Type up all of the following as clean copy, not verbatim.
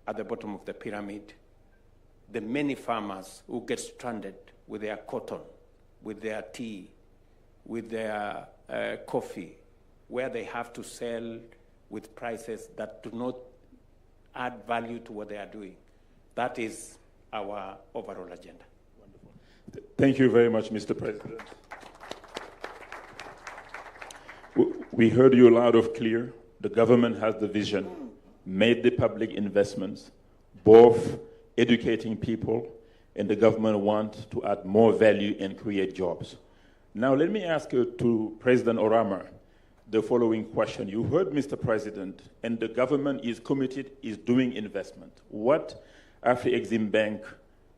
at the bottom of the pyramid, the many farmers who get stranded with their cotton, with their tea, with their coffee, where they have to sell with prices that do not add value to what they are doing. That is our overall agenda. Wonderful. Thank you very much, Mr. President. We heard you loud and clear. The government has the vision, made the public investments, both educating people, and the government wants to add more value and create jobs. Now, let me ask you to President Orama the following question. You heard, Mr. President, and the government is committed, is doing investment. What Afri-Exim Bank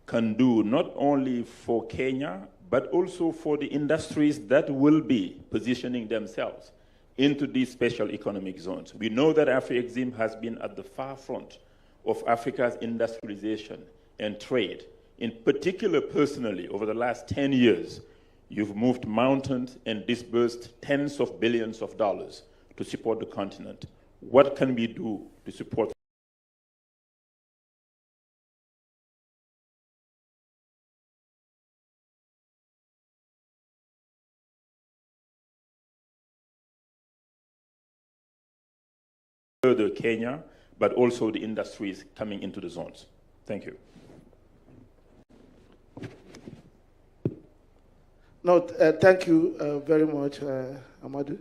can do, not only for Kenya, but also for the industries that will be positioning themselves into these special economic zones. We know that Afri-Exim has been at the far front of Africa's industrialization and trade. In particular, personally, over the last 10 years, you've moved mountains and disbursed tens of billions of dollars to support the continent. What can we do to support further Kenya, but also the industries coming into the zones? Thank you. No, thank you very much, Amadou.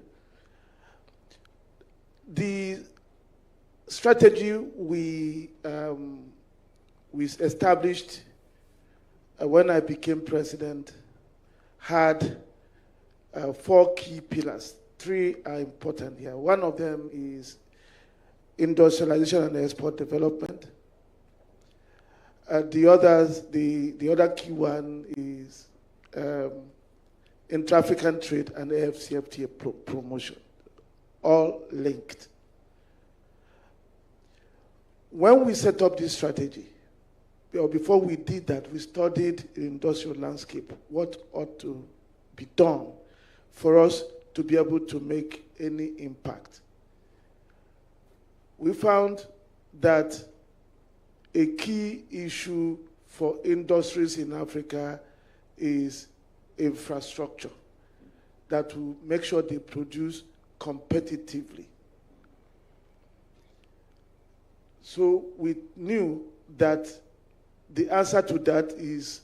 The strategy we established when I became president had 4 key pillars. 3 are important here. One of them is industrialization and export development. The other key one is intra-African trade and AfCFTA promotion, all linked. When we set up this strategy, or before we did that, we studied the industrial landscape, what ought to be done for us to be able to make any impact. We found that a key issue for industries in Africa is infrastructure that will make sure they produce competitively. So we knew that the answer to that is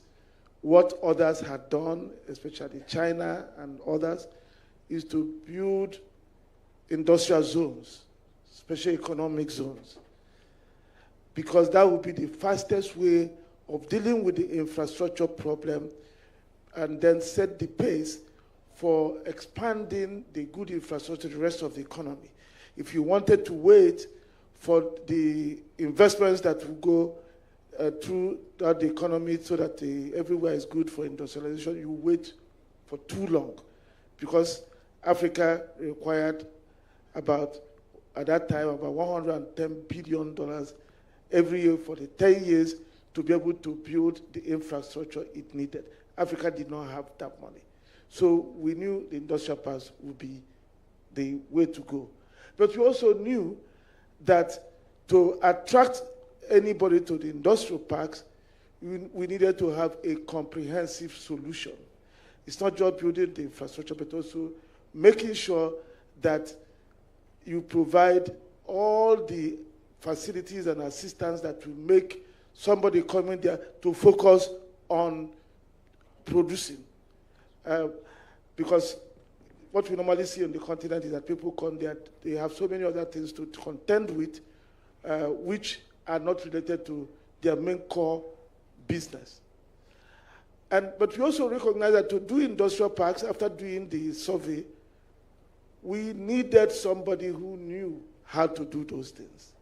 what others had done, especially China and others, is to build industrial zones, special economic zones, because that would be the fastest way of dealing with the infrastructure problem and then set the pace for expanding the good infrastructure to the rest of the economy. If you wanted to wait for the investments that will go throughout the economy so that everywhere is good for industrialization, you wait for too long, because Africa required at that time, about $110 billion every year for the 10 years to be able to build the infrastructure it needed. Africa did not have that money. So we knew the industrial parks would be the way to go. But we also knew that to attract anybody to the industrial parks, we needed to have a comprehensive solution. It's not just building the infrastructure, but also making sure that you provide all the facilities and assistance that will make somebody coming there to focus on producing. Because what we normally see on the continent is that people come there, they have so many other things to contend with, which are not related to their main core business. But we also recognize that to do industrial parks, after doing the survey, we needed somebody who knew how to do those things.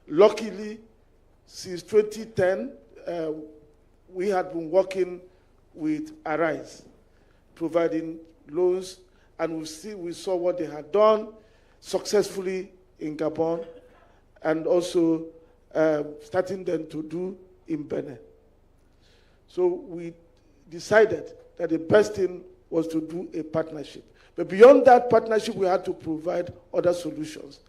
Luckily, since 2010, we had been working with Arise, providing loans, and we saw what they had done successfully in Gabon, and also starting then to do in Benin. So we decided that the best thing was to do a partnership. But beyond that partnership, we had to provide other solutions.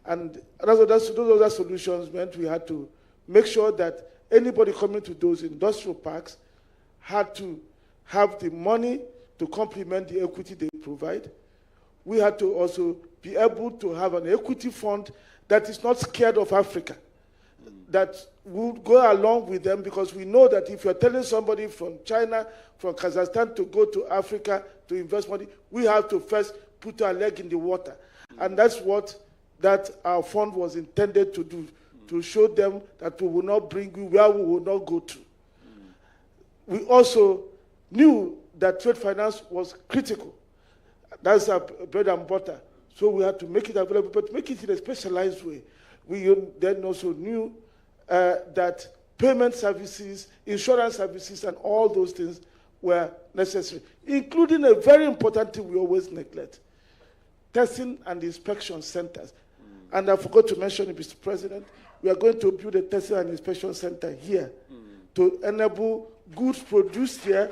And those other solutions meant we had to make sure that anybody coming to those industrial parks had to have the money to complement the equity they provide. We had to also be able to have an equity fund that is not scared of Africa, that would go along with them, because we know that if you're telling somebody from China, from Kazakhstan to go to Africa to invest money, we have to first put our leg in the water. And that's what our fund was intended to do, to show them that we will not bring you where we will not go to. We also knew that trade finance was critical. That's our bread and butter. So we had to make it available, but make it in a specialized way. We then also knew that payment services, insurance services, and all those things were necessary, including a very important thing we always neglect, testing and inspection centers. And I forgot to mention it, Mr. President, we are going to build a testing and inspection center here to enable goods produced here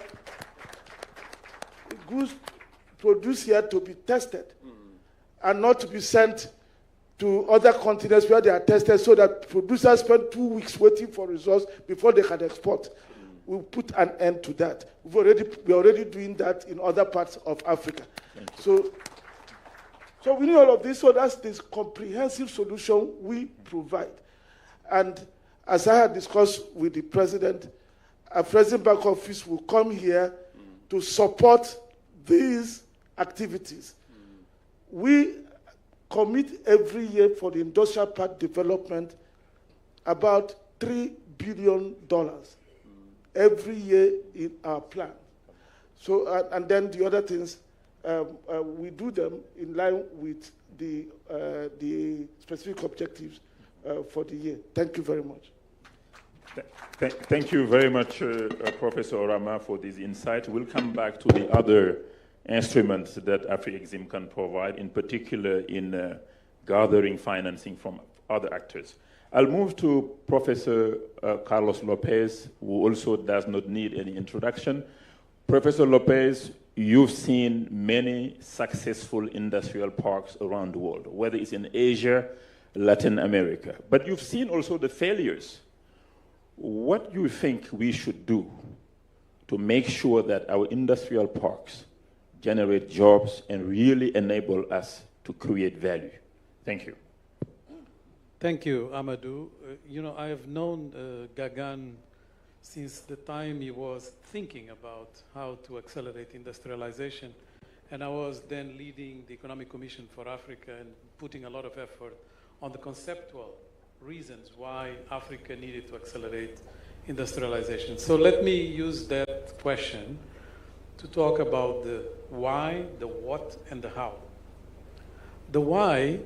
to be tested and not to be sent to other continents where they are tested, so that producers spend 2 weeks waiting for results before they can export. We'll put an end to that. We're already doing that in other parts of Africa. So we need all of this, so that's this comprehensive solution we provide. And as I had discussed with the President, our President Bank Office will come here to support these activities. We commit every year for the industrial park development about $3 billion every year in our plan. So, and then the other things, we do them in line with the specific objectives for the year. Thank you very much. Thank you very much, Professor Orama, for this insight. We'll come back to the other instruments that Afri-Exim can provide, in particular in gathering financing from other actors. I'll move to Professor Carlos Lopez, who also does not need any introduction. Professor Lopez, you've seen many successful industrial parks around the world, whether it's in Asia, Latin America, but you've seen also the failures. What do you think we should do to make sure that our industrial parks generate jobs and really enable us to create value? Thank you. Thank you, Amadou. I have known Gagan since the time he was thinking about how to accelerate industrialization. And I was then leading the Economic Commission for Africa and putting a lot of effort on the conceptual reasons why Africa needed to accelerate industrialization. So let me use that question to talk about the why, the what, and the how. The why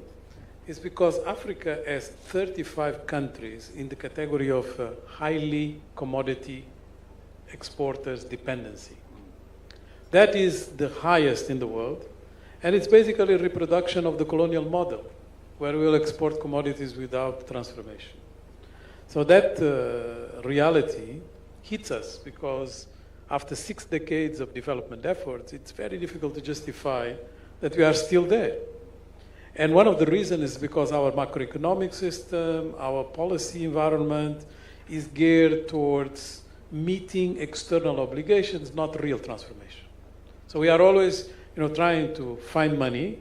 is because Africa has 35 countries in the category of highly commodity exporters dependency. That is the highest in the world, and it's basically a reproduction of the colonial model, where we'll export commodities without transformation. So that reality hits us because after 6 decades of development efforts, it's very difficult to justify that we are still there. And one of the reasons is because our macroeconomic system, our policy environment is geared towards meeting external obligations, not real transformation. So we are always trying to find money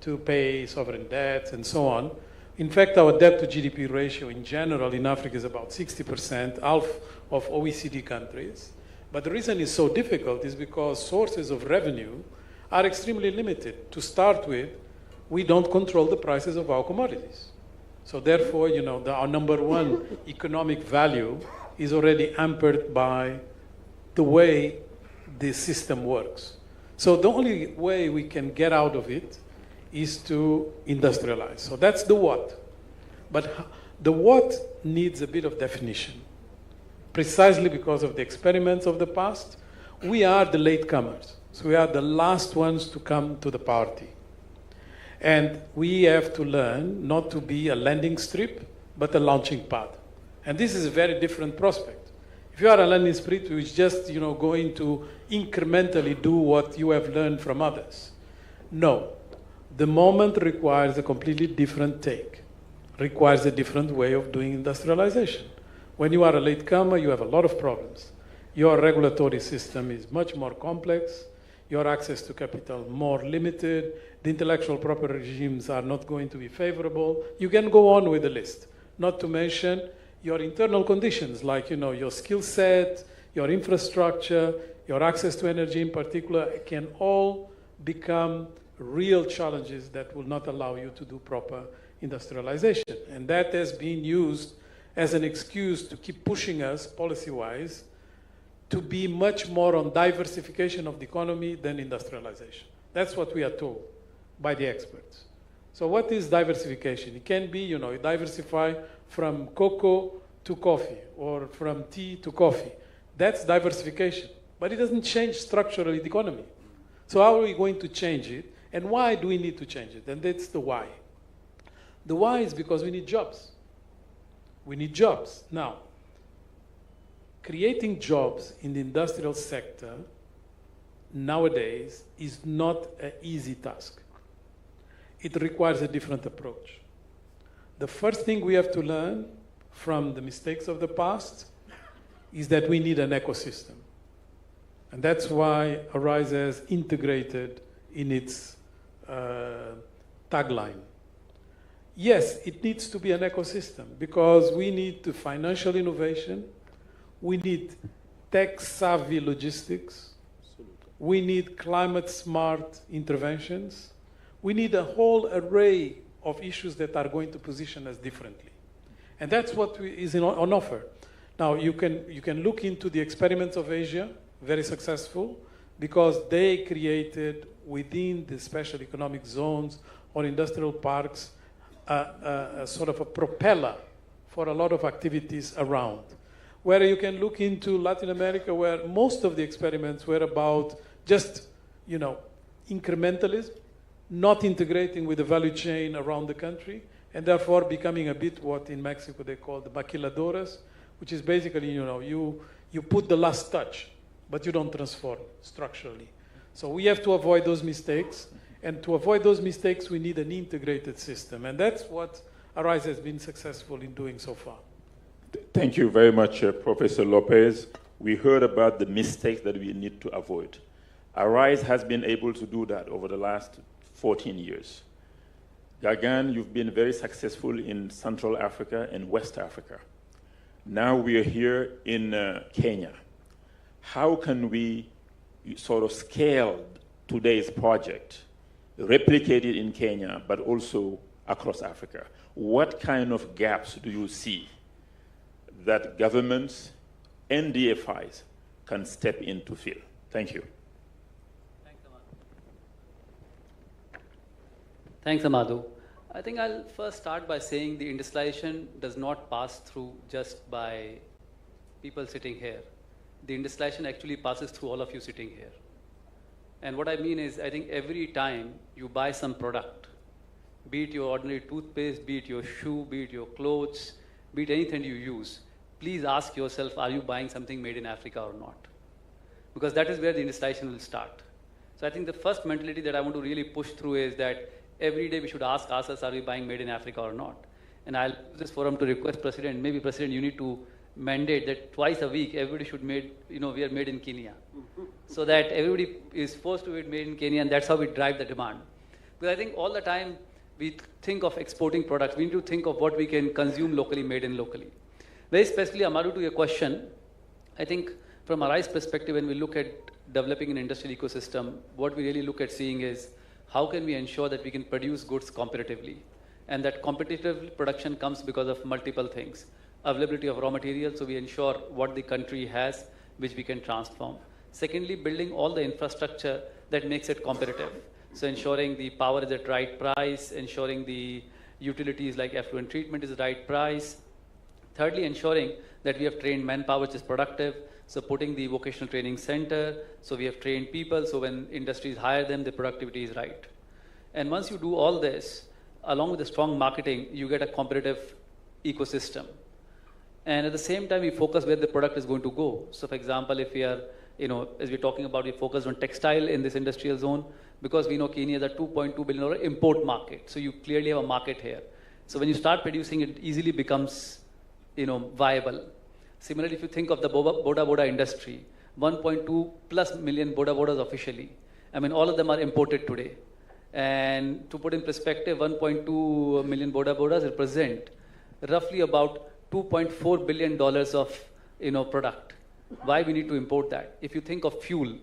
to pay sovereign debt and so on. In fact, our debt to GDP ratio in general in Africa is about 60%, half of OECD countries. But the reason it's so difficult is because sources of revenue are extremely limited. To start with, we don't control the prices of our commodities. So therefore, our number one economic value is already hampered by the way the system works. So the only way we can get out of it is to industrialize. So that's the what. But the what needs a bit of definition. Precisely because of the experiments of the past, we are the latecomers. So we are the last ones to come to the party. And we have to learn not to be a landing strip, but a launching pad. And this is a very different prospect. If you are a landing strip, which is just going to incrementally do what you have learned from others. No. The moment requires a completely different take, requires a different way of doing industrialization. When you are a latecomer, you have a lot of problems. Your regulatory system is much more complex, your access to capital more limited, the intellectual property regimes are not going to be favorable. You can go on with the list, not to mention your internal conditions, like your skill set, your infrastructure, your access to energy in particular, can all become real challenges that will not allow you to do proper industrialization. And that has been used as an excuse to keep pushing us, policy-wise, to be much more on diversification of the economy than industrialization. That's what we are told by the experts. So what is diversification? It can be, you diversify from cocoa to coffee or from tea to coffee. That's diversification. But it doesn't change structurally the economy. So how are we going to change it? And why do we need to change it? And that's the why. The why is because we need jobs. We need jobs. Now, creating jobs in the industrial sector nowadays is not an easy task. It requires a different approach. The first thing we have to learn from the mistakes of the past is that we need an ecosystem. And that's why Arise has integrated in its tagline. Yes, it needs to be an ecosystem because we need the financial innovation, we need tech-savvy logistics, we need climate-smart interventions, we need a whole array of issues that are going to position us differently. And that's what is on offer. Now, you can look into the experiments of Asia, very successful, because they created within the special economic zones or industrial parks a sort of a propeller for a lot of activities around. Where you can look into Latin America, where most of the experiments were about just, incrementalism, not integrating with the value chain around the country, and therefore becoming a bit what in Mexico they call the maquiladoras, which is basically, you put the last touch, but you don't transform structurally. So we have to avoid those mistakes, and to avoid those mistakes, we need an integrated system, and that's what Arise has been successful in doing so far. Thank you very much, Professor Lopez. We heard about the mistakes that we need to avoid. Arise has been able to do that over the last 14 years. Gagan, you've been very successful in Central Africa and West Africa. Now we are here in Kenya. How can we sort of scale today's project, replicate it in Kenya, but also across Africa? What kind of gaps do you see that governments and DFIs can step in to fill? Thank you. Thanks, Amadou. I think I'll first start by saying the industrialization does not pass through just by people sitting here. The industrialization actually passes through all of you sitting here. And what I mean is, I think every time you buy some product, be it your ordinary toothpaste, be it your shoe, be it your clothes, be it anything you use, please ask yourself, are you buying something made in Africa or not? Because that is where the industrialization will start. So I think the first mentality that I want to really push through is that every day we should ask ourselves, are we buying made in Africa or not? And I'll use this forum to request President, maybe President, you need to mandate that twice a week, everybody should we are made in Kenya. So that everybody is forced to be made in Kenya, and that's how we drive the demand. Because I think all the time we think of exporting products, we need to think of what we can consume locally, made in locally. Very specifically, Amaru, to your question, I think from Arise perspective, when we look at developing an industrial ecosystem, what we really look at seeing is how can we ensure that we can produce goods competitively? And that competitive production comes because of multiple things. Availability of raw materials, so we ensure what the country has, which we can transform. Secondly, building all the infrastructure that makes it competitive. So ensuring the power is at right price, ensuring the utilities like effluent treatment is the right price. Thirdly, ensuring that we have trained manpower which is productive. So putting the vocational training center, so we have trained people, so when industries hire them, the productivity is right. And once you do all this, along with the strong marketing, you get a competitive ecosystem. And at the same time, we focus where the product is going to go. So for example, if we are, as we're talking about, we focus on textile in this industrial zone, because we know Kenya is a $2.2 billion import market. So you clearly have a market here. So when you start producing, it easily becomes, viable. Similarly, if you think of the Boda Boda industry, 1.2 plus million Boda Bodas officially. I mean, all of them are imported today. And to put in perspective, 1.2 million Boda Bodas represent roughly about $2.4 billion of, product. Why we need to import that? If you think of fuel,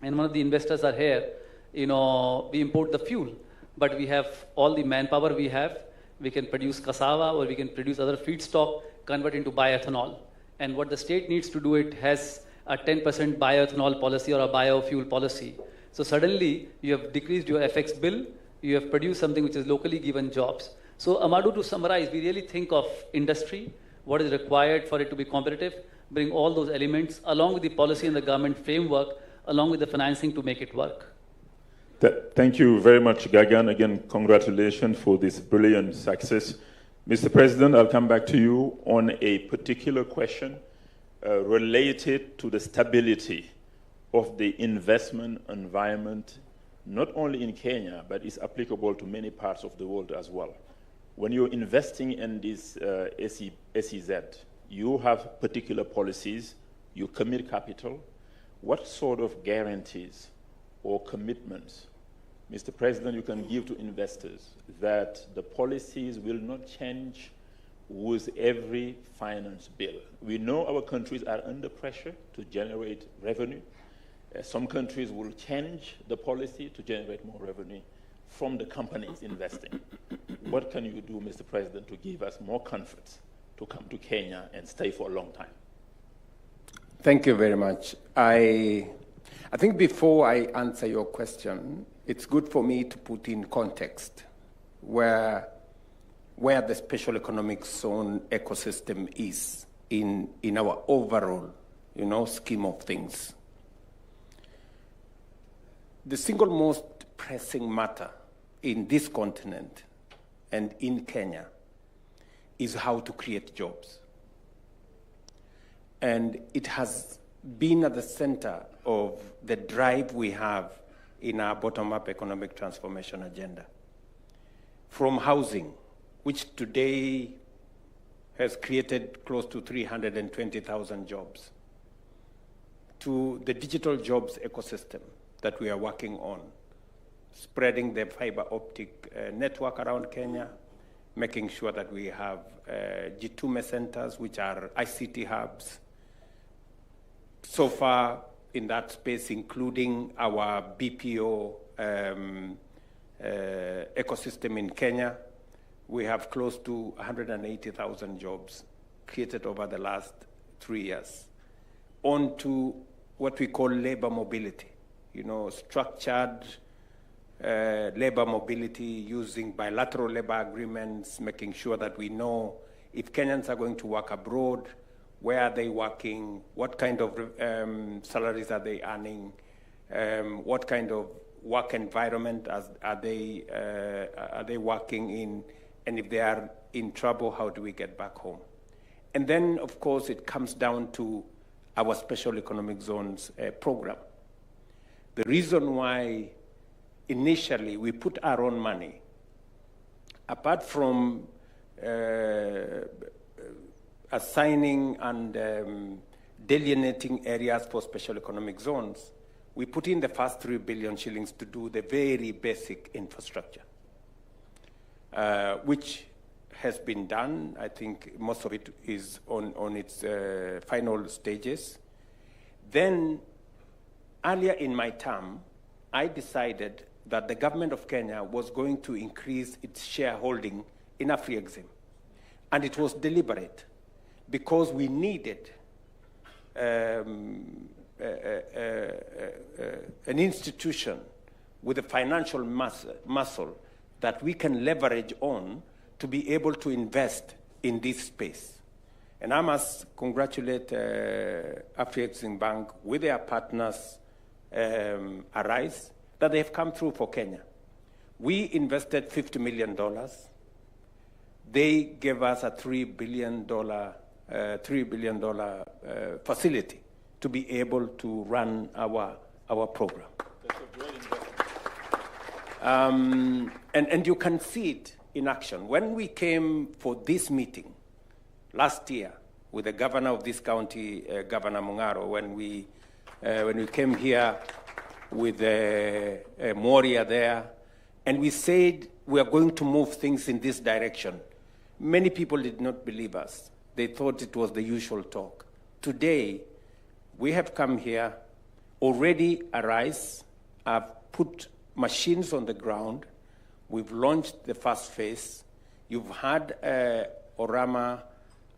and one of the investors are here, we import the fuel, but we have all the manpower we have. We can produce cassava or we can produce other feedstock, convert into bioethanol. And what the state needs to do, it has a 10% bioethanol policy or a biofuel policy. So suddenly you have decreased your FX bill, you have produced something which is locally given jobs. So Amadou, to summarize, we really think of industry, what is required for it to be competitive, bring all those elements along with the policy and the government framework, along with the financing to make it work. Thank you very much, Gagan. Again, congratulations for this brilliant success. Mr. President, I'll come back to you on a particular question related to the stability of the investment environment, not only in Kenya, but it's applicable to many parts of the world as well. When you're investing in this SEZ, you have particular policies, you commit capital. What sort of guarantees or commitments, Mr. President, you can give to investors that the policies will not change with every finance bill? We know our countries are under pressure to generate revenue. Some countries will change the policy to generate more revenue from the companies investing. What can you do, Mr. President, to give us more comfort to come to Kenya and stay for a long time? Thank you very much. I think before I answer your question, it's good for me to put in context where the special economic zone ecosystem is in our overall, scheme of things. The single most pressing matter in this continent and in Kenya is how to create jobs. And it has been at the center of the drive we have in our bottom-up economic transformation agenda. From housing, which today has created close to 320,000 jobs, to the digital jobs ecosystem that we are working on, spreading the fiber optic network around Kenya, making sure that we have G2 centers, which are ICT hubs. So far in that space, including our BPO ecosystem in Kenya, we have close to 180,000 jobs created over the last 3 years. On to what we call labor mobility, structured labor mobility using bilateral labor agreements, making sure that we know if Kenyans are going to work abroad, where are they working, what kind of salaries are they earning, what kind of work environment are they working in, and if they are in trouble, how do we get back home? And then, of course, it comes down to our special economic zones program. The reason why initially we put our own money, apart from assigning and delineating areas for special economic zones, we put in the first 3 billion shillings to do the very basic infrastructure, which has been done. I think most of it is on its final stages. Then, earlier in my term, I decided that the government of Kenya was going to increase its shareholding in AfriExim. And it was deliberate, because we needed an institution with a financial muscle that we can leverage on to be able to invest in this space. And I must congratulate AfriExim Bank with their partners, Arise, that they have come through for Kenya. We invested $50 million. They gave us a $3 billion facility to be able to run our program. That's a great investment. And you can see it in action. When we came for this meeting last year with the governor of this county, Governor Mungaro, when we came here with Moria there, and we said we are going to move things in this direction, many people did not believe us. They thought it was the usual talk. Today, we have come here, already Arise, I've put machines on the ground. We've launched the first phase. You've had Orama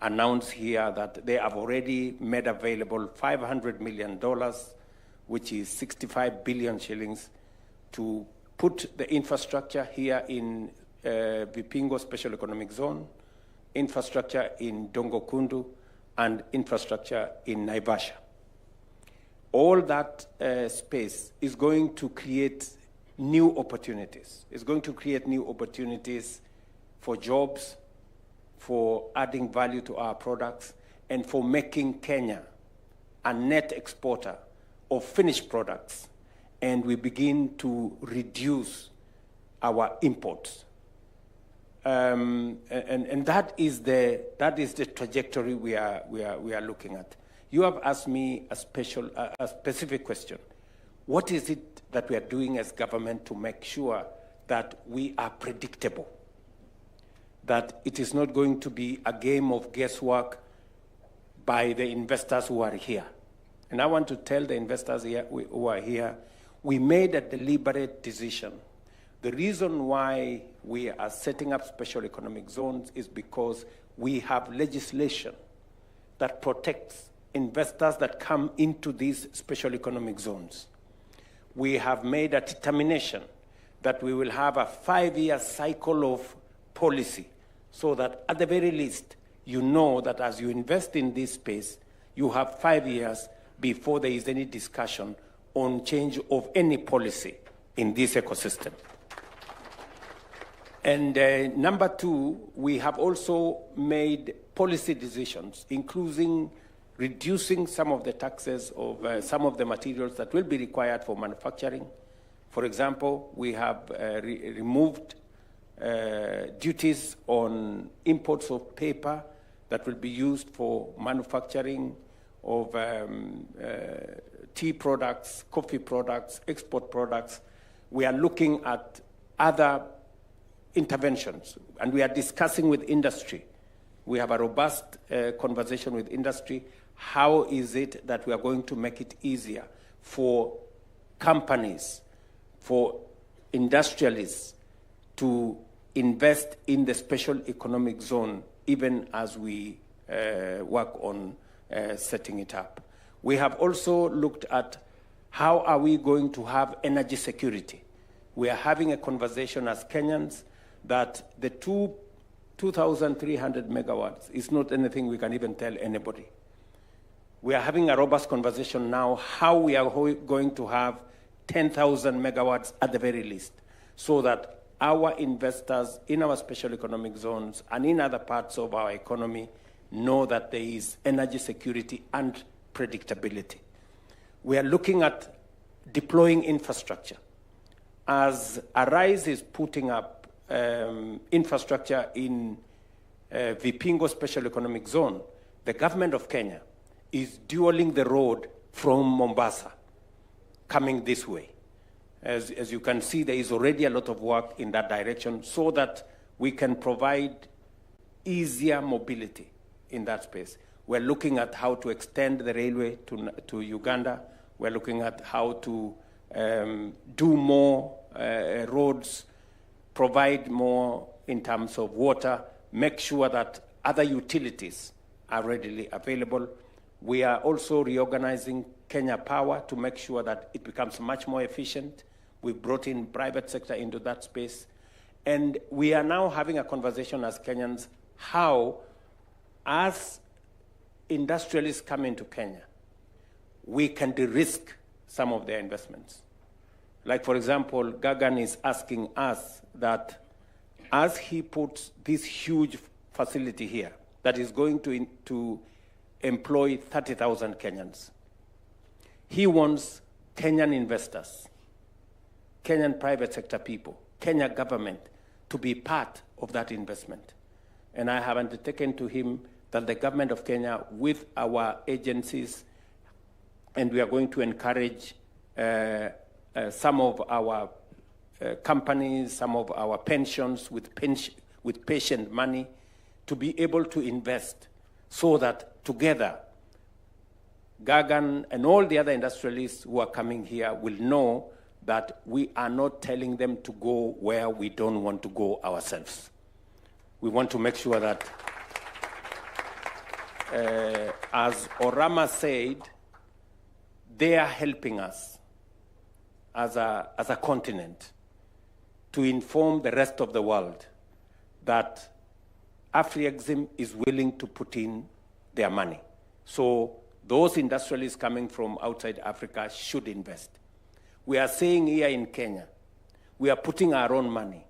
announce here that they have already made available $500 million, which is 65 billion shillings, to put the infrastructure here in Vipingo Special Economic Zone, infrastructure in Dongokundu, and infrastructure in Naivasha. All that space is going to create new opportunities. It's going to create new opportunities for jobs, for adding value to our products, and for making Kenya a net exporter of finished products. And we begin to reduce our imports. And that is the trajectory we are looking at. You have asked me a specific question. What is it that we are doing as government to make sure that we are predictable? That it is not going to be a game of guesswork by the investors who are here. And I want to tell the investors here, who are here, we made a deliberate decision. The reason why we are setting up special economic zones is because we have legislation that protects investors that come into these special economic zones. We have made a determination that we will have a 5-year cycle of policy so that at the very least, you know that as you invest in this space, you have 5 years before there is any discussion on change of any policy in this ecosystem. And number two, we have also made policy decisions, including reducing some of the taxes of some of the materials that will be required for manufacturing. For example, we have removed duties on imports of paper that will be used for manufacturing of tea products, coffee products, export products. We are looking at other interventions, and we are discussing with industry. We have a robust conversation with industry. How is it that we are going to make it easier for companies, for industrialists to invest in the special economic zone, even as we work on setting it up? We have also looked at how are we going to have energy security. We are having a conversation as Kenyans that the 2,300 megawatts is not anything we can even tell anybody. We are having a robust conversation now how we are going to have 10,000 megawatts at the very least, so that our investors in our special economic zones and in other parts of our economy know that there is energy security and predictability. We are looking at deploying infrastructure. As Arise is putting up infrastructure in Vipingo Special Economic Zone, the government of Kenya is dualing the road from Mombasa, coming this way. As you can see, there is already a lot of work in that direction so that we can provide easier mobility in that space. We're looking at how to extend the railway to Uganda. We're looking at how to do more roads, provide more in terms of water, make sure that other utilities are readily available. We are also reorganizing Kenya Power to make sure that it becomes much more efficient. We've brought in private sector into that space. And we are now having a conversation as Kenyans how, as industrialists come into Kenya, we can de-risk some of their investments. Like, for example, Gagan is asking us that as he puts this huge facility here that is going to employ 30,000 Kenyans, he wants Kenyan investors Kenyan private sector people, Kenya government, to be part of that investment. And I have undertaken to him that the government of Kenya, with our agencies, and we are going to encourage some of our companies, some of our pensions with patient money, to be able to invest so that together, Gagan and all the other industrialists who are coming here will know that we are not telling them to go where we don't want to go ourselves. We want to make sure that, as Orama said, they are helping us as a continent to inform the rest of the world that Afri-Exim is willing to put in their money. So those industrialists coming from outside Africa should invest. We are saying here in Kenya, we are putting our own money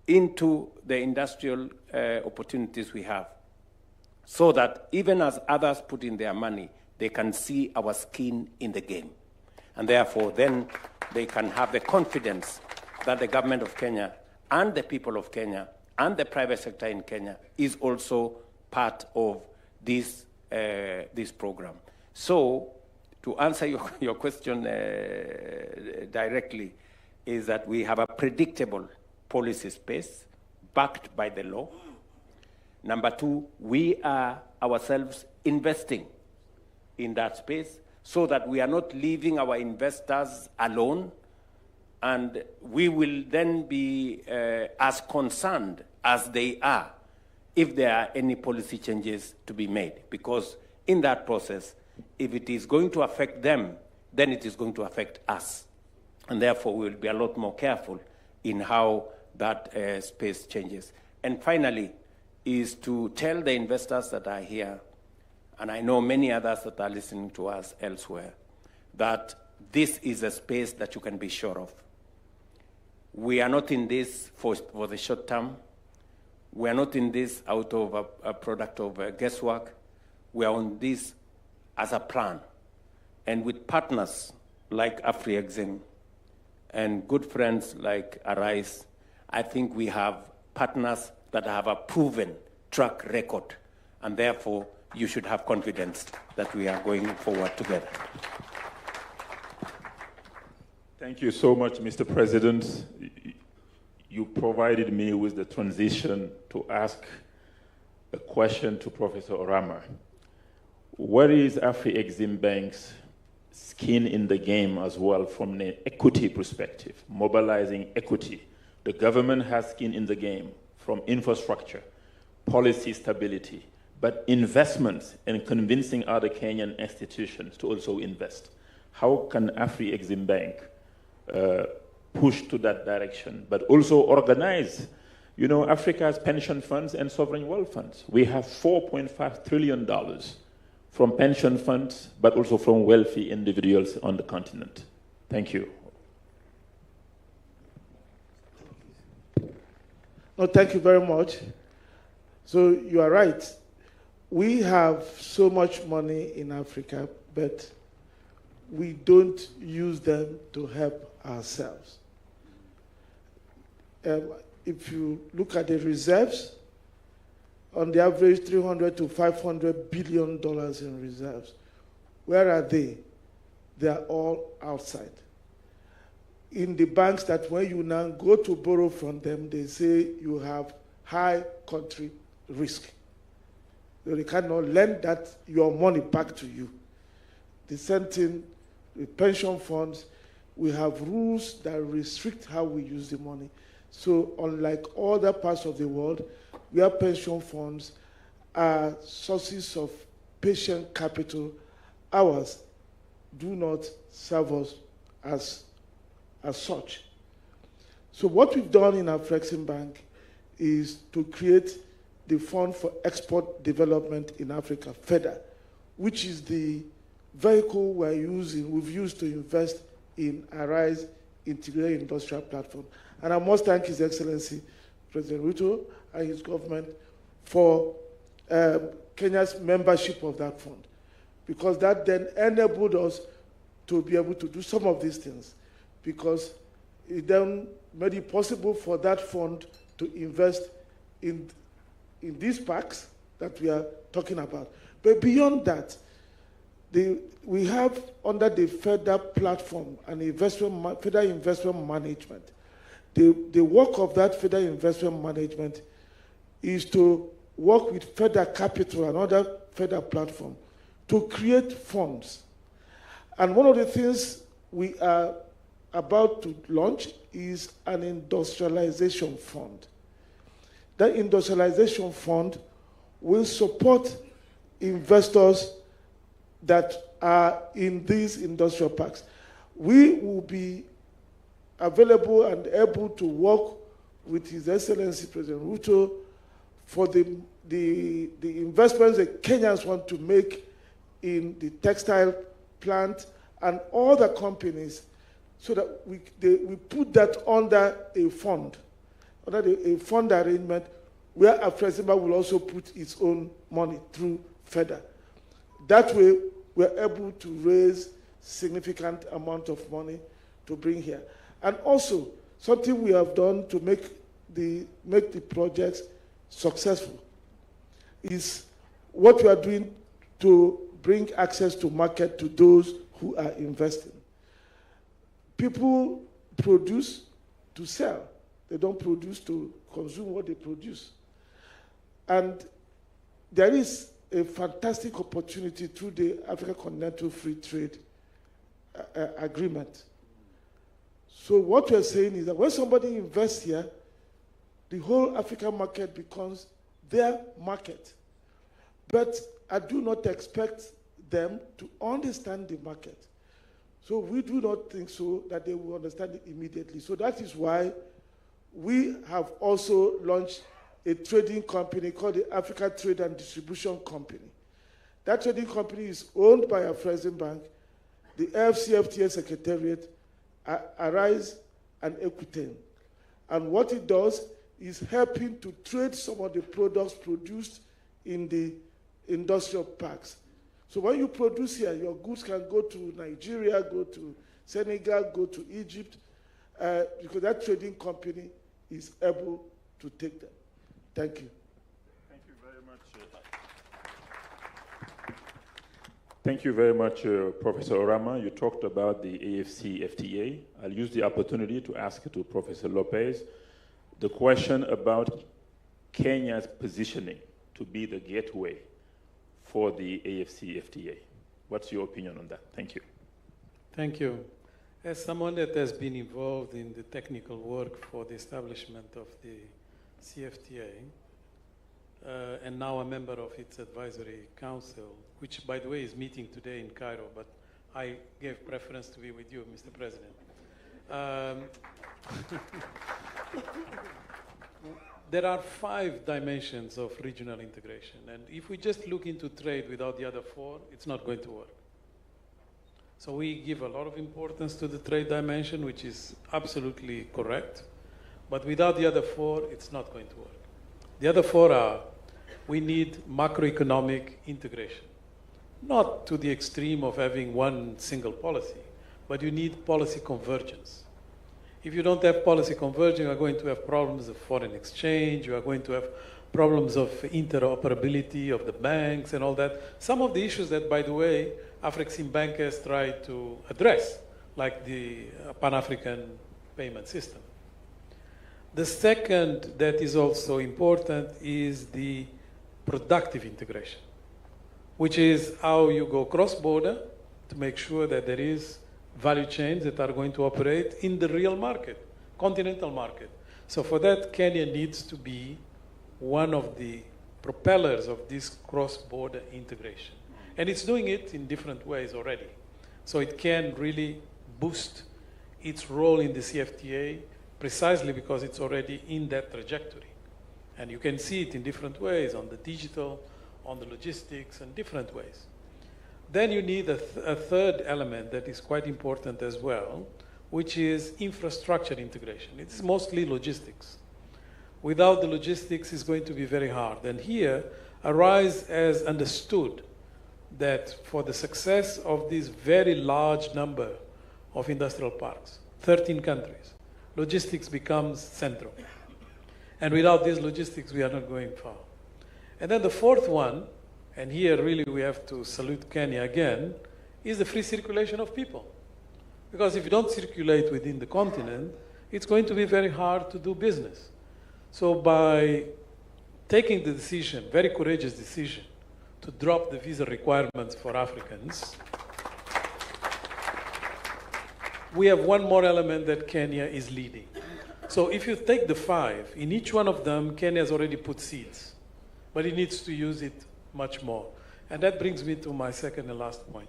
into the industrial opportunities we have, so that even as others put in their money, they can see our skin in the game. And therefore, then they can have the confidence that the government of Kenya and the people of Kenya and the private sector in Kenya is also part of this program. So, to answer your question directly, is that we have a predictable policy space backed by the law. Number two, we are ourselves investing in that space so that we are not leaving our investors alone, and we will then be as concerned as they are if there are any policy changes to be made, because in that process, if it is going to affect them, then it is going to affect us. And therefore, we will be a lot more careful in how that space changes. And finally, is to tell the investors that are here, and I know many others that are listening to us elsewhere, that this is a space that you can be sure of. We are not in this for the short term. We are not in this out of a product of guesswork. We are on this as a plan. And with partners like Afri-Exim and good friends like Arise, I think we have partners that have a proven track record. And therefore, you should have confidence that we are going forward together. Thank you so much, Mr. President. You provided me with the transition to ask a question to Professor Orama. What is Afri-Exim Bank's skin in the game as well from an equity perspective, mobilizing equity? The government has skin in the game from infrastructure, policy stability, but investments and convincing other Kenyan institutions to also invest. How can Afri-Exim Bank push to that direction, but also organize, you know, Africa's pension funds and sovereign wealth funds? We have $4.5 trillion from pension funds, but also from wealthy individuals on the continent. Thank you. No, thank you very much. So you are right. We have so much money in Africa, but we don't use them to help ourselves. If you look at the reserves, on the average, $300 to $500 billion in reserves. Where are they? They are all outside. In the banks that when you now go to borrow from them, they say you have high country risk. So they cannot lend your money back to you. The same thing with pension funds. We have rules that restrict how we use the money. So unlike other parts of the world, where pension funds are sources of patient capital, ours do not serve us as such. So what we've done in our Afri-Exim Bank is to create the Fund for Export Development in Africa, FEDA, which is the vehicle we've used to invest in Arise Integrated Industrial Platform. And I must thank His Excellency, President Ruto, and his government for Kenya's membership of that fund, because that then enabled us to be able to do some of these things. Because it then made it possible for that fund to invest in these parks that we are talking about. But beyond that, we have under the federal platform and federal investment management. The work of that federal investment management is to work with federal capital and other federal platform to create funds. And one of the things we are about to launch is an industrialization fund. That industrialization fund will support investors that are in these industrial parks. We will be available and able to work with His Excellency President Ruto for the investments that Kenyans want to make in the textile plant and all the companies, so that we put that under a fund arrangement where Afreximbank will also put its own money through FEDA. That way, we're able to raise significant amount of money to bring here. And also, something we have done to make the projects successful is what we are doing to bring access to market to those who are investing. People produce to sell. They don't produce to consume what they produce. And there is a fantastic opportunity through the African Continental Free Trade Agreement. So what we're saying is that when somebody invests here, the whole African market becomes their market. But I do not expect them to understand the market. So we do not think so that they will understand it immediately. So that is why we have also launched a trading company called the Africa Trade and Distribution Company. That trading company is owned by Afreximbank, the AFCFTA Secretariat, Arise, and Equitaine. And what it does is helping to trade some of the products produced in the industrial parks. So when you produce here, your goods can go to Nigeria, go to Senegal, go to Egypt, because that trading company is able to take them. Thank you. Thank you very much. Thank you very much, Professor Orama. You talked about the AFCFTA. I'll use the opportunity to ask to Professor Lopez the question about Kenya's positioning to be the gateway for the AFCFTA. What's your opinion on that? Thank you. Thank you. As someone that has been involved in the technical work for the establishment of the CFTA, and now a member of its advisory council, which, by the way, is meeting today in Cairo, but I gave preference to be with you, Mr. President. There are 5 dimensions of regional integration, and if we just look into trade without the other 4, it's not going to work. So we give a lot of importance to the trade dimension, which is absolutely correct, but without the other 4, it's not going to work. The other 4 are, we need macroeconomic integration. Not to the extreme of having one single policy, but you need policy convergence. If you don't have policy convergence, you are going to have problems of foreign exchange, you are going to have problems of interoperability of the banks and all that. Some of the issues that, by the way, Afreximbank has tried to address, like the Pan-African payment system. The second that is also important is the productive integration, which is how you go cross-border to make sure that there is value chains that are going to operate in the real market, continental market. So for that, Kenya needs to be one of the propellers of this cross-border integration. And it's doing it in different ways already. So it can really boost its role in the CFTA precisely because it's already in that trajectory. And you can see it in different ways, on the digital, on the logistics, and different ways. Then you need a third element that is quite important as well, which is infrastructure integration. It's mostly logistics. Without the logistics, it's going to be very hard. And here, Arise has understood that for the success of this very large number of industrial parks, 13 countries, logistics becomes central. And without these logistics, we are not going far. And then the fourth one, and here really we have to salute Kenya again, is the free circulation of people. Because if you don't circulate within the continent, it's going to be very hard to do business. So by taking the decision, very courageous decision, to drop the visa requirements for Africans, we have one more element that Kenya is leading. So if you take the 5, in each one of them, Kenya has already put seeds, but it needs to use it much more. And that brings me to my second and last point.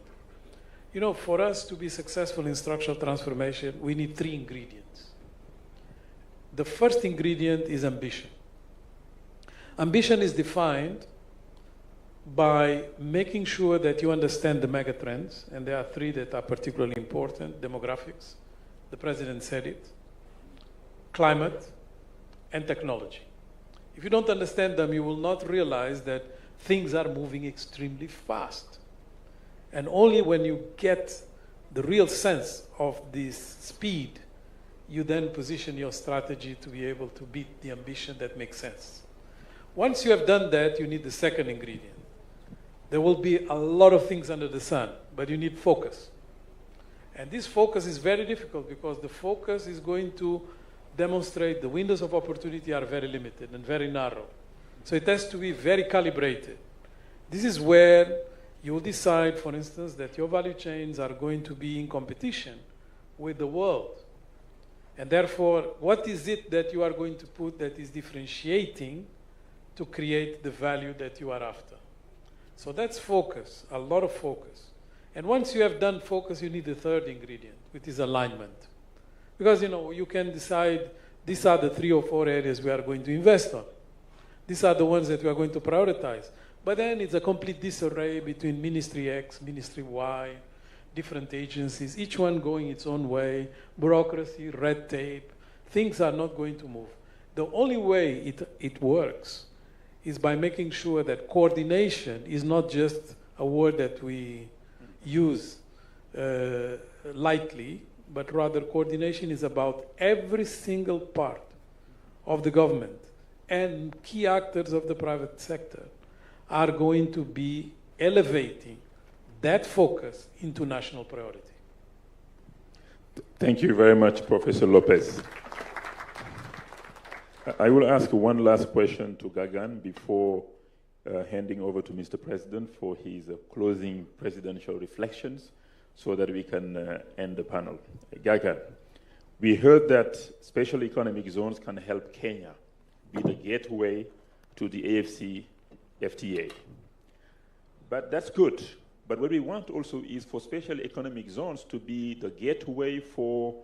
You know, for us to be successful in structural transformation, we need 3 ingredients. The first ingredient is ambition. Ambition is defined by making sure that you understand the megatrends, and there are 3 that are particularly important: demographics, the president said it, climate, and technology. If you don't understand them, you will not realize that things are moving extremely fast. And only when you get the real sense of this speed, you then position your strategy to be able to beat the ambition that makes sense. Once you have done that, you need the second ingredient. There will be a lot of things under the sun, but you need focus. And this focus is very difficult because the focus is going to demonstrate the windows of opportunity are very limited and very narrow. So it has to be very calibrated. This is where you will decide, for instance, that your value chains are going to be in competition with the world. And therefore, what is it that you are going to put that is differentiating to create the value that you are after? So that's focus, a lot of focus. And once you have done focus, you need the third ingredient, which is alignment. Because, you know, you can decide these are the 3 or 4 areas we are going to invest on. These are the ones that we are going to prioritize. But then it's a complete disarray between Ministry X, Ministry Y, different agencies, each one going its own way, bureaucracy, red tape. Things are not going to move. The only way it works is by making sure that coordination is not just a word that we use lightly, but rather coordination is about every single part of the government and key actors of the private sector are going to be elevating that focus into national priority. Thank you very much, Professor Lopez. I will ask one last question to Gagan before handing over to Mr. President for his closing presidential reflections so that we can end the panel. Gagan, we heard that special economic zones can help Kenya be the gateway to the AFC FTA. But that's good. But what we want also is for special economic zones to be the gateway for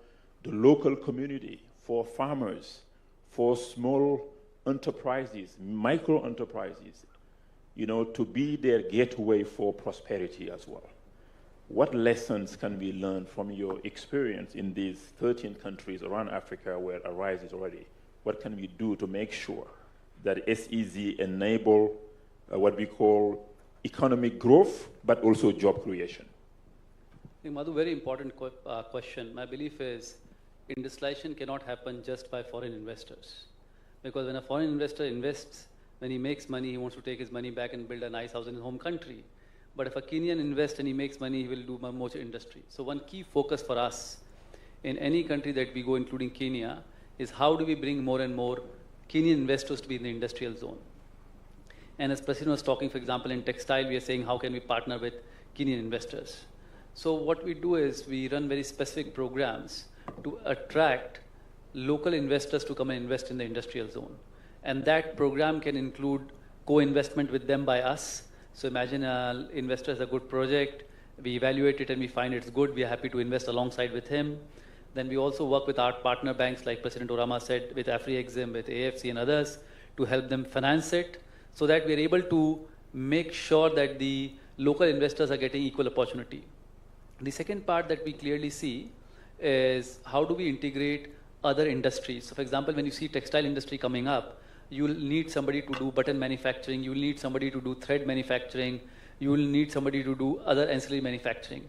the local community, for farmers, for small enterprises, micro enterprises, you know, to be their gateway for prosperity as well. What lessons can we learn from your experience in these 13 countries around Africa where ARISE is already? What can we do to make sure that SEZ enable what we call economic growth, but also job creation? I think, Madhu, very important question. My belief is industrialization cannot happen just by foreign investors. Because when a foreign investor invests, when he makes money, he wants to take his money back and build a nice house in his home country. But if a Kenyan invests and he makes money, he will do more industry. So one key focus for us in any country that we go, including Kenya, is how do we bring more and more Kenyan investors to be in the industrial zone. And as President was talking, for example, in textile, we are saying how can we partner with Kenyan investors. So what we do is we run very specific programs to attract local investors to come and invest in the industrial zone. And that program can include co-investment with them by us. So imagine an investor has a good project, we evaluate it and we find it's good, we are happy to invest alongside with him. Then we also work with our partner banks, like President Orama said, with AfriExim, with AFC and others, to help them finance it, so that we are able to make sure that the local investors are getting equal opportunity. The second part that we clearly see is how do we integrate other industries. So for example, when you see textile industry coming up, you will need somebody to do button manufacturing, you will need somebody to do thread manufacturing, you will need somebody to do other ancillary manufacturing,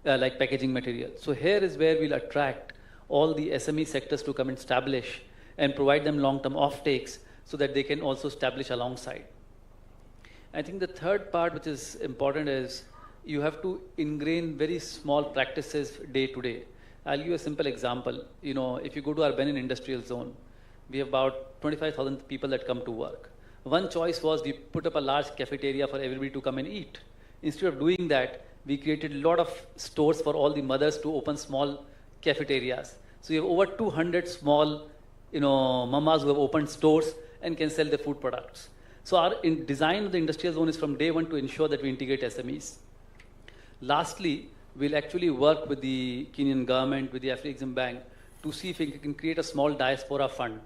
like packaging material. So here is where we'll attract all the SME sectors to come and establish and provide them long-term offtakes so that they can also establish alongside. I think the third part which is important is you have to ingrain very small practices day to day. I'll give you a simple example. You know, if you go to our Benin industrial zone, we have about 25,000 people that come to work. One choice was we put up a large cafeteria for everybody to come and eat. Instead of doing that, we created a lot of stores for all the mothers to open small cafeterias. So we have over 200 small, mamas who have opened stores and can sell their food products. So our design of the industrial zone is from day one to ensure that we integrate SMEs. Lastly, we'll actually work with the Kenyan government, with the Afro-Exim Bank, to see if we can create a small diaspora fund.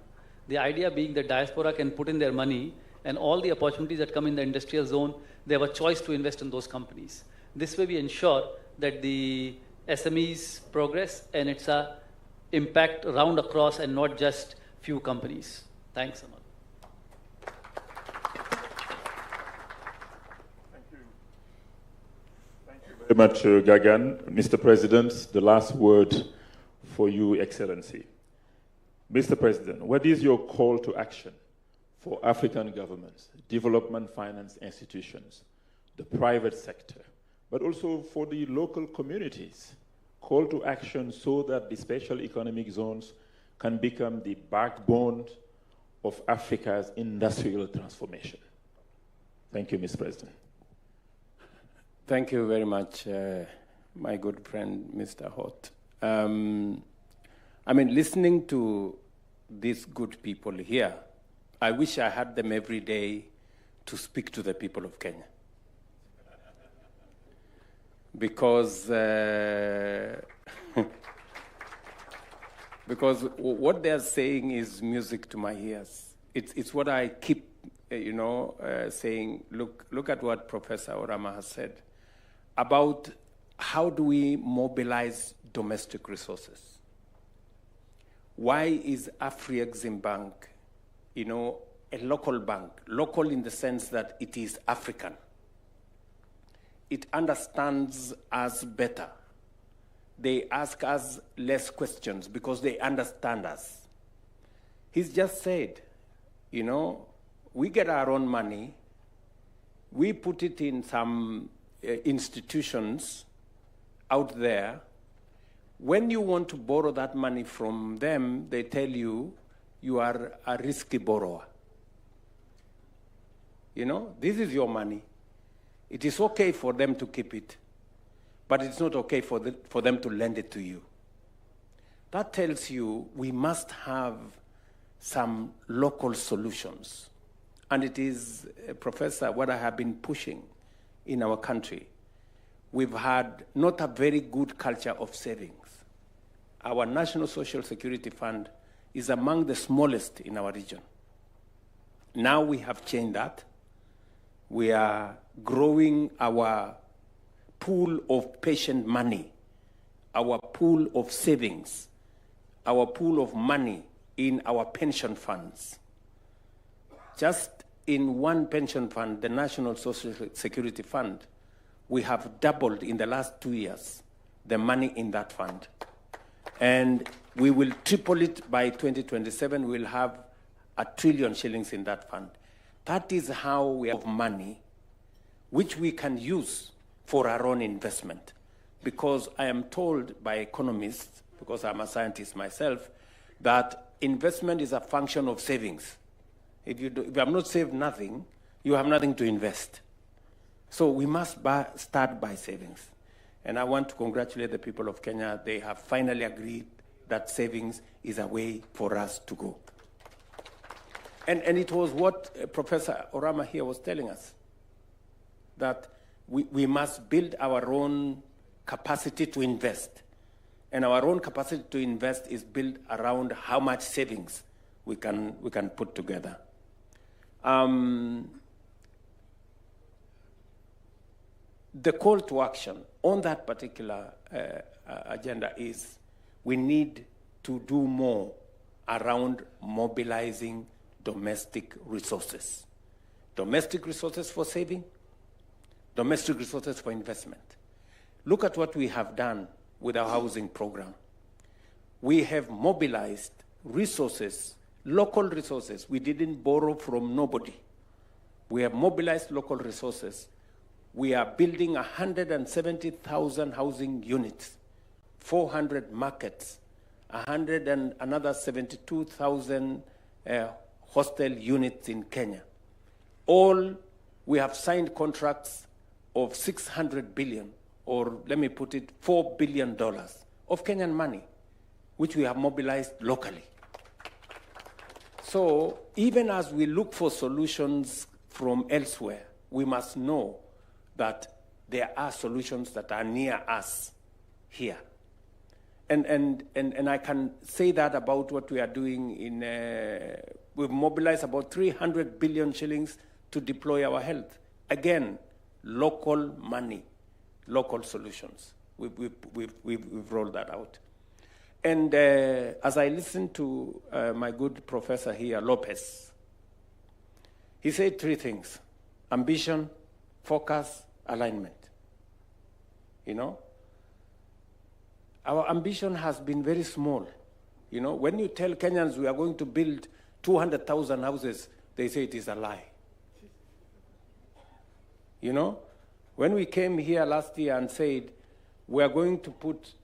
The idea being that diaspora can put in their money and all the opportunities that come in the industrial zone, they have a choice to invest in those companies. This way we ensure that the SMEs progress and it's a impact round across and not just few companies. Thanks, Amal. Very much, Gagan. Mr. President, the last word for you, Excellency. Mr. President, what is your call to action for African governments, development finance institutions, the private sector, but also for the local communities? Call to action so that the special economic zones can become the backbone of Africa's industrial transformation. Thank you, Mr. President. Thank you very much, my good friend, Mr. Holt. Listening to these good people here, I wish I had them every day to speak to the people of Kenya. Because what they're saying is music to my ears. It's what I keep, saying. Look at what Professor Orama has said about how do we mobilize domestic resources. Why is Afro-Exim Bank, a local bank? Local in the sense that it is African. It understands us better. They ask us less questions because they understand us. He's just said, we get our own money, we put it in some institutions out there. When you want to borrow that money from them, they tell you, you are a risky borrower. This is your money. It is okay for them to keep it, but it's not okay for them to lend it to you. That tells you we must have some local solutions. And it is, Professor, what I have been pushing in our country. We've had not a very good culture of savings. Our National Social Security Fund is among the smallest in our region. Now we have changed that. We are growing our pool of patient money, our pool of savings, our pool of money in our pension funds. Just in one pension fund, the National Social Security Fund, we have doubled in the last 2 years the money in that fund. And we will triple it by 2027. We'll have 1 trillion shillings in that fund. That is how we have money which we can use for our own investment. Because I am told by economists, because I'm a scientist myself, that investment is a function of savings. If you have not saved nothing, you have nothing to invest. So we must start by savings. And I want to congratulate the people of Kenya. They have finally agreed that savings is a way for us to go. And it was what Professor Orama here was telling us, that we must build our own capacity to invest. And our own capacity to invest is built around how much savings we can put together. The call to action on that particular agenda is we need to do more around mobilizing domestic resources. Domestic resources for saving, domestic resources for investment. Look at what we have done with our housing program. we have mobilized resources, local resources. We didn't borrow from nobody. We have mobilized local resources. We are building 170,000 housing units, 400 markets, 100 and another 72,000 hostel units in Kenya. All, we have signed contracts of 600 billion, or let me put it, $4 billion of Kenyan money, which we have mobilized locally. So even as we look for solutions from elsewhere, we must know that there are solutions that are near us here. And I can say that about what we are doing in, we've mobilized about 300 billion shillings to deploy our health. Again, local money, local solutions. We've rolled that out. And as I listened to my good professor here, Lopez, he said three things: ambition, focus, alignment. You know? Our ambition has been very small. You know, when you tell Kenyans we are going to build 200,000 houses, they say it is a lie. You know, when we came here last year and said we are going to put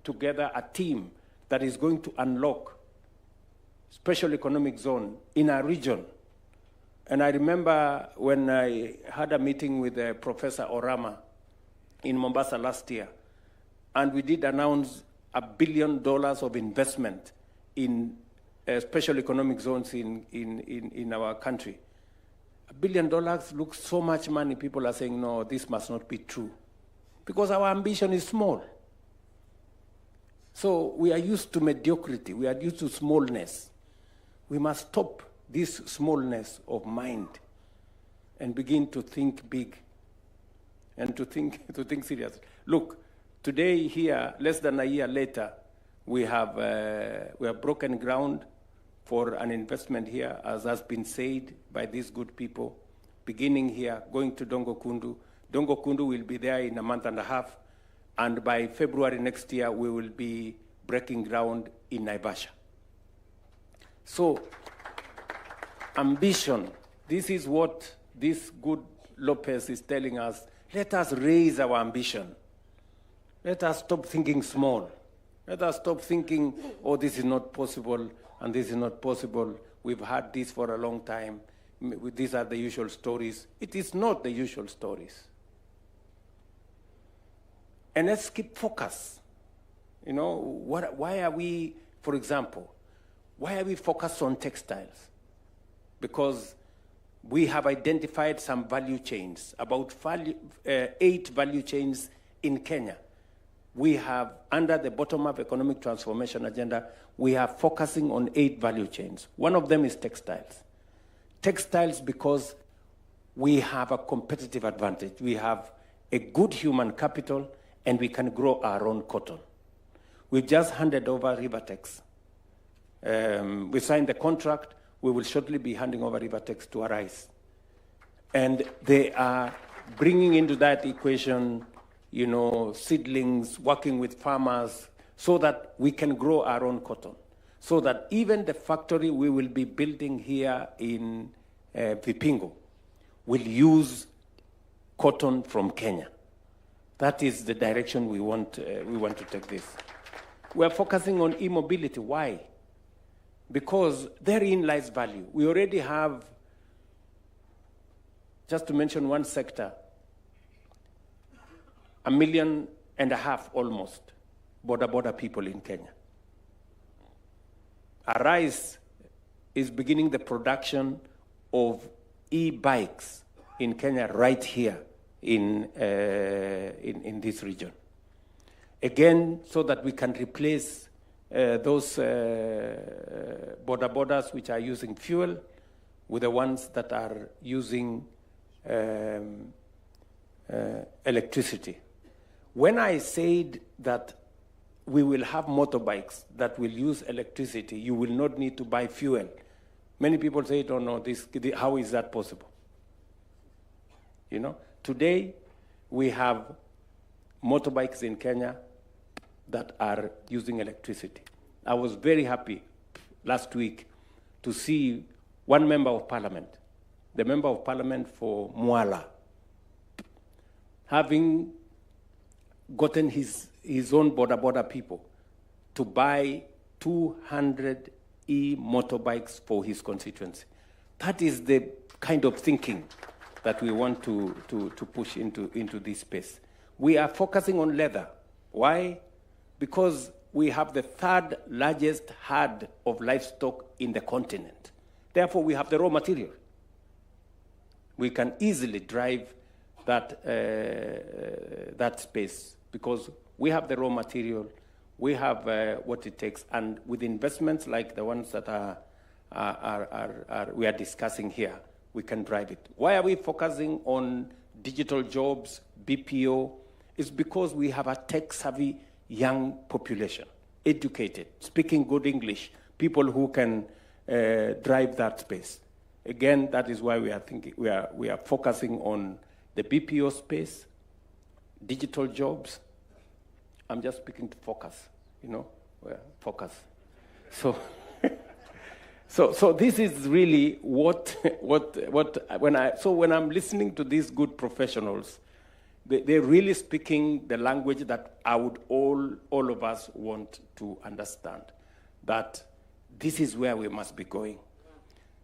together a team that is going to unlock special economic zone in our region. And I remember when I had a meeting with Professor Orama in Mombasa last year, and we did announce $1 billion of investment in special economic zones in our country. $1 billion looks so much money. People are saying, no, this must not be true. Because our ambition is small. So we are used to mediocrity. We are used to smallness. We must stop this smallness of mind and begin to think big and to think seriously. Look, today here, less than a year later, we have broken ground for an investment here, as has been said by these good people, beginning here, going to Dongo Kundu. Dongo Kundu will be there in a month and a half, and by February next year, we will be breaking ground in Naivasha. So, ambition, this is what this good Lopez is telling us. Let us raise our ambition. Let us stop thinking small. Let us stop thinking, oh, this is not possible, and this is not possible. We've had this for a long time. These are the usual stories. It is not the usual stories. And let's keep focus. You know, why are we, for example, why are we focused on textiles? Because we have identified some value chains, about 8 value chains in Kenya. We have, under the bottom-up economic transformation agenda, we are focusing on 8 value chains. One of them is textiles. Textiles because we have a competitive advantage. We have a good human capital, and we can grow our own cotton. We've just handed over Rivertex. We signed the contract. We will shortly be handing over Rivertex to Arise. And they are bringing into that equation, you know, seedlings, working with farmers, so that we can grow our own cotton. So that even the factory we will be building here in Vipingo will use cotton from Kenya. That is the direction we want to take this. We are focusing on e-mobility. Why? Because therein lies value. We already have, just to mention one sector, 1.5 million almost border people in Kenya. Arise is beginning the production of e-bikes in Kenya right here in this region. Again, so that we can replace those borders which are using fuel with the ones that are using electricity. When I said that we will have motorbikes that will use electricity, you will not need to buy fuel. Many people say, oh no, how is that possible? You know, today we have motorbikes in Kenya that are using electricity. I was very happy last week to see one member of parliament, the member of parliament for Mwala, having gotten his own border people to buy 200 e-motorbikes for his constituency. That is the kind of thinking that we want to push into this space. We are focusing on leather. Why? Because we have the third largest herd of livestock in the continent. Therefore, we have the raw material. We can easily drive that space because we have the raw material, we have what it takes, and with investments like the ones that we are discussing here, we can drive it. Why are we focusing on digital jobs, BPO? It's because we have a tech-savvy young population, educated, speaking good English, people who can drive that space. Again, that is why we are focusing on the BPO space, digital jobs. I'm just speaking to focus, focus. So this is really when I'm listening to these good professionals, they're really speaking the language that I would all of us want to understand, that this is where we must be going.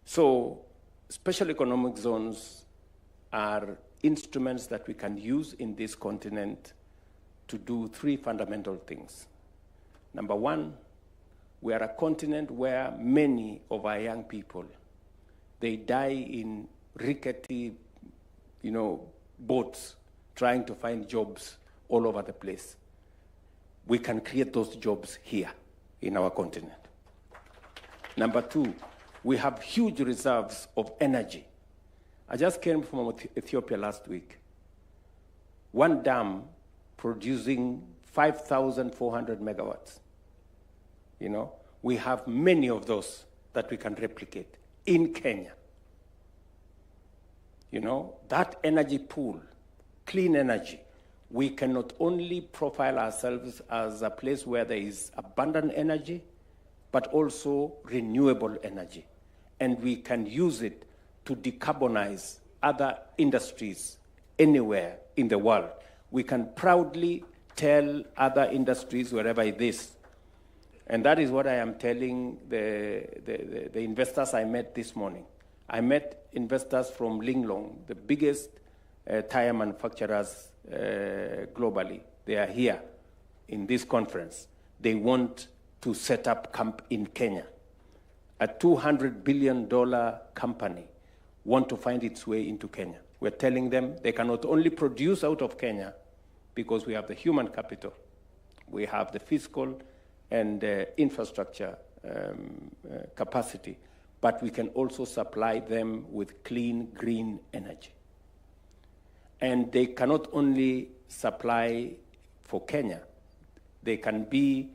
So special economic zones are instruments that we can use in this continent to do three fundamental things. Number one, we are a continent where many of our young people, they die in rickety, boats trying to find jobs all over the place. We can create those jobs here in our continent. Number two, we have huge reserves of energy. I just came from Ethiopia last week. One dam producing 5,400 megawatts. We have many of those that we can replicate in Kenya. That energy pool, clean energy, we can not only profile ourselves as a place where there is abundant energy, but also renewable energy. And we can use it to decarbonize other industries anywhere in the world. We can proudly tell other industries wherever it is. And that is what I am telling the investors I met this morning. I met investors from Linglong, the biggest tire manufacturers globally. They are here in this conference. They want to set up camp in Kenya. A $200 billion company want to find its way into Kenya. We're telling them they can not only produce out of Kenya because we have the human capital, we have the fiscal and infrastructure capacity, but we can also supply them with clean, green energy. And they cannot only supply for Kenya, they can be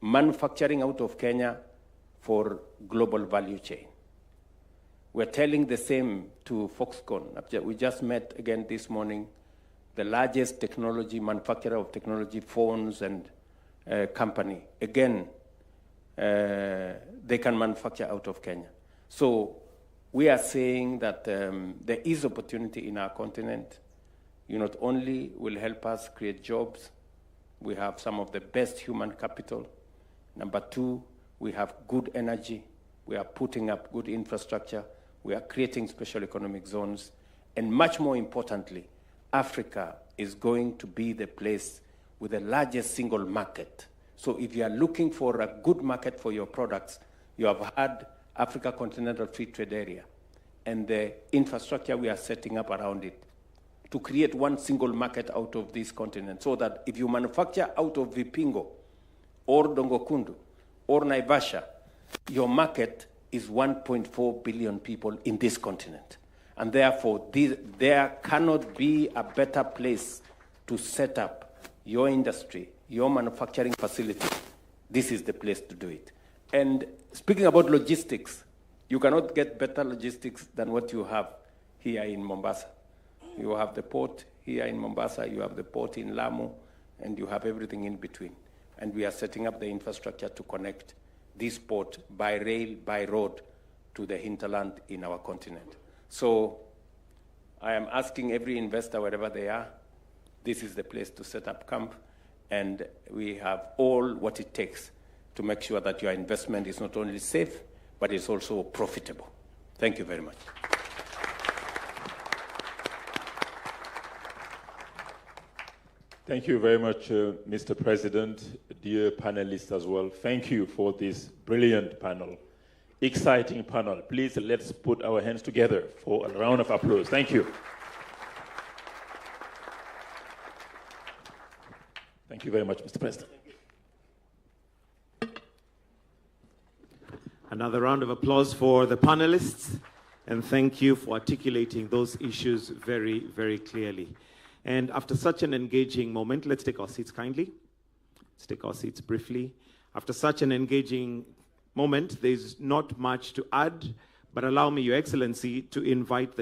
manufacturing out of Kenya for global value chain. We're telling the same to Foxconn. We just met again this morning, the largest technology manufacturer of technology phones and company. Again, they can manufacture out of Kenya. So we are saying that there is opportunity in our continent. You not only will help us create jobs, we have some of the best human capital. Number two, we have good energy. We are putting up good infrastructure. We are creating special economic zones. And much more importantly, Africa is going to be the place with the largest single market. So if you are looking for a good market for your products, you have had Africa Continental Free Trade Area and the infrastructure we are setting up around it to create one single market out of this continent, so that if you manufacture out of Vipingo or Dongokundu or Naivasha, your market is 1.4 billion people in this continent. And therefore, there cannot be a better place to set up your industry, your manufacturing facility. This is the place to do it. And speaking about logistics, you cannot get better logistics than what you have here in Mombasa. You have the port here in Mombasa, you have the port in Lamu, and you have everything in between. and we are setting up the infrastructure to connect this port by rail, by road, to the hinterland in our continent. So I am asking every investor, wherever they are, this is the place to set up camp, and we have all what it takes to make sure that your investment is not only safe, but it's also profitable. Thank you very much. Thank you very much, Mr. President, dear panelists as well. Thank you for this brilliant panel, exciting panel. Please, let's put our hands together for a round of applause. Thank you. Thank you very much, Mr. President. Another round of applause for the panelists, and thank you for articulating those issues very, very clearly. And after such an engaging moment, let's take our seats kindly. Let's take our seats briefly. After such an engaging moment, there's not much to add, but allow me, Your Excellency, to invite the